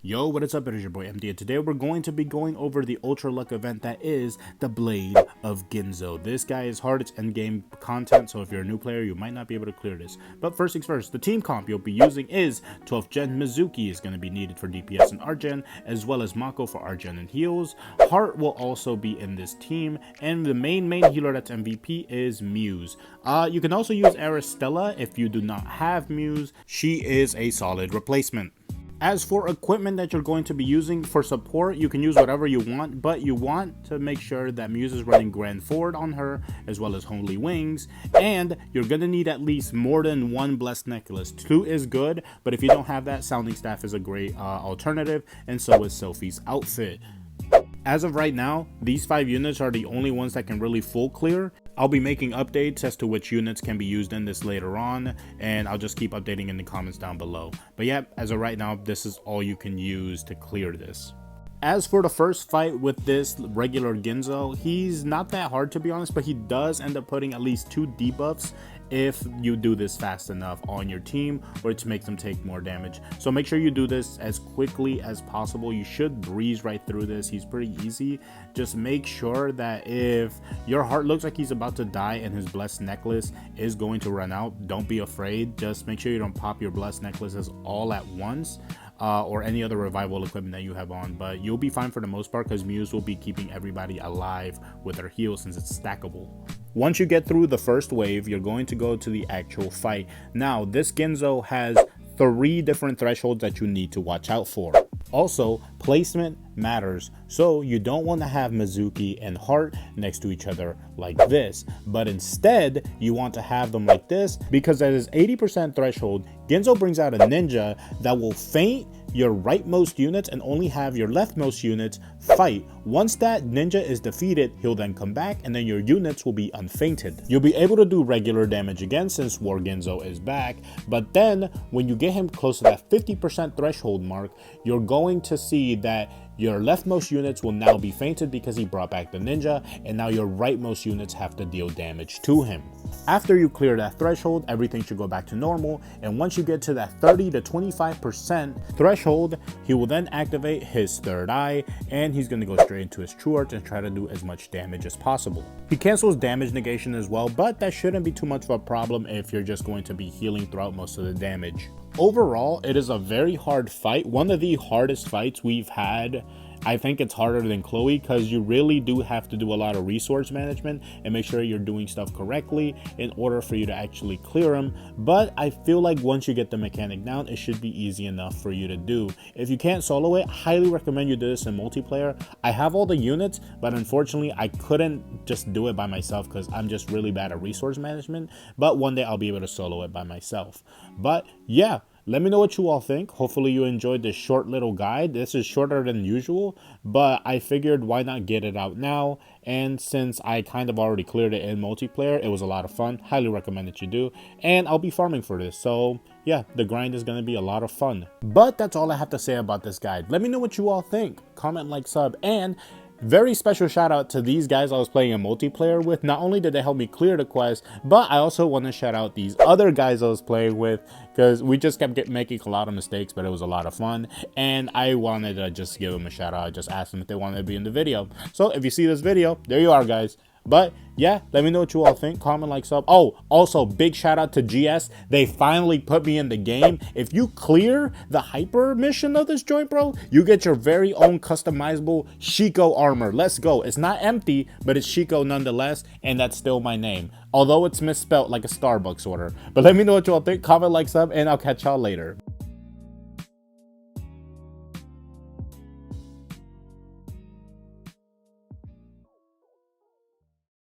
Yo, what is up? It is your boy MD, and today we're going to be going over the Ultra Luck event that is the Blade of Ginzo. This guy is hard, it's endgame content, so if you're a new player, you might not be able to clear this. But first things first, the team comp you'll be using is 12th Gen Mizuki is going to be needed for DPS and Artgen, as well as Mako for Artgen and heals. Heart will also be in this team, and the main healer that's MVP is Muse. You can also use Aristella if you do not have Muse. She is a solid replacement. As for equipment that you're going to be using for support, you can use whatever you want, but you want to make sure that Muse is running Grand Forward on her, as well as Holy Wings, and you're going to need at least more than one Blessed Necklace. 2 is good, but if you don't have that, Sounding Staff is a great alternative, and so is Sophie's outfit. As of right now, these 5 units are the only ones that can really full clear. I'll be making updates as to which units can be used in this later on, and I'll just keep updating in the comments down below. But yeah, as of right now, this is all you can use to clear this. As for the first fight with this regular Ginzo, he's not that hard to be honest, but he does end up putting at least 2 debuffs if you do this fast enough on your team, or to make them take more damage. So make sure you do this as quickly as possible. You should breeze right through this. He's pretty easy. Just make sure that if your heart looks like he's about to die and his Blessed Necklace is going to run out, don't be afraid. Just make sure you don't pop your Blessed Necklaces all at once. Or any other revival equipment that you have on, but you'll be fine for the most part because Muse will be keeping everybody alive with her heal since it's stackable. Once you get through the first wave, you're going to go to the actual fight. Now, this Ginzo has 3 different thresholds that you need to watch out for. Also, placement matters, so you don't want to have Mizuki and Heart next to each other like this, but instead you want to have them like this, because at his 80% threshold, Ginzo brings out a ninja that will feint your rightmost units and only have your leftmost units fight. Once that ninja is defeated, he'll then come back and then your units will be unfeinted. You'll be able to do regular damage again since War Ginzo is back, but then when you get him close to that 50% threshold mark, you're going to see that your leftmost units will now be feinted because he brought back the ninja, and now your rightmost units have to deal damage to him. After you clear that threshold, everything should go back to normal, and once you get to that 30 to 25% threshold, he will then activate his third eye, and he's going to go straight into his true arts and try to do as much damage as possible. He cancels damage negation as well, but that shouldn't be too much of a problem if you're just going to be healing throughout most of the damage. Overall, it is a very hard fight, one of the hardest fights we've had. I think it's harder than Chloe because you really do have to do a lot of resource management and make sure you're doing stuff correctly in order for you to actually clear them. But I feel like once you get the mechanic down, it should be easy enough for you to do. If you can't solo it, I highly recommend you do this in multiplayer. I have all the units, but unfortunately I couldn't just do it by myself because I'm just really bad at resource management. But one day I'll be able to solo it by myself. But yeah, let me know what you all think. Hopefully you enjoyed this short little guide. This is shorter than usual, but I figured why not get it out now. And since I kind of already cleared it in multiplayer, it was a lot of fun. Highly recommend that you do. And I'll be farming for this. So yeah, the grind is going to be a lot of fun. But that's all I have to say about this guide. Let me know what you all think. Comment, like, sub, and very special shout out to these guys I was playing a multiplayer with. Not only did they help me clear the quest, but I also want to shout out these other guys I was playing with because we just kept making a lot of mistakes, but it was a lot of fun. And I wanted to just give them a shout out. I just asked them if they wanted to be in the video. So if you see this video, there you are, guys. But yeah, let me know what you all think. Comment, like, sub. Oh, also big shout out to GS. They finally put me in the game. If you clear the hyper mission of this joint, bro, you get your very own customizable Shiko armor. Let's go. It's not empty, but it's Shiko nonetheless, and that's still my name, although it's misspelled like a Starbucks order. But let me know what you all think. Comment, like, sub, and I'll catch y'all later.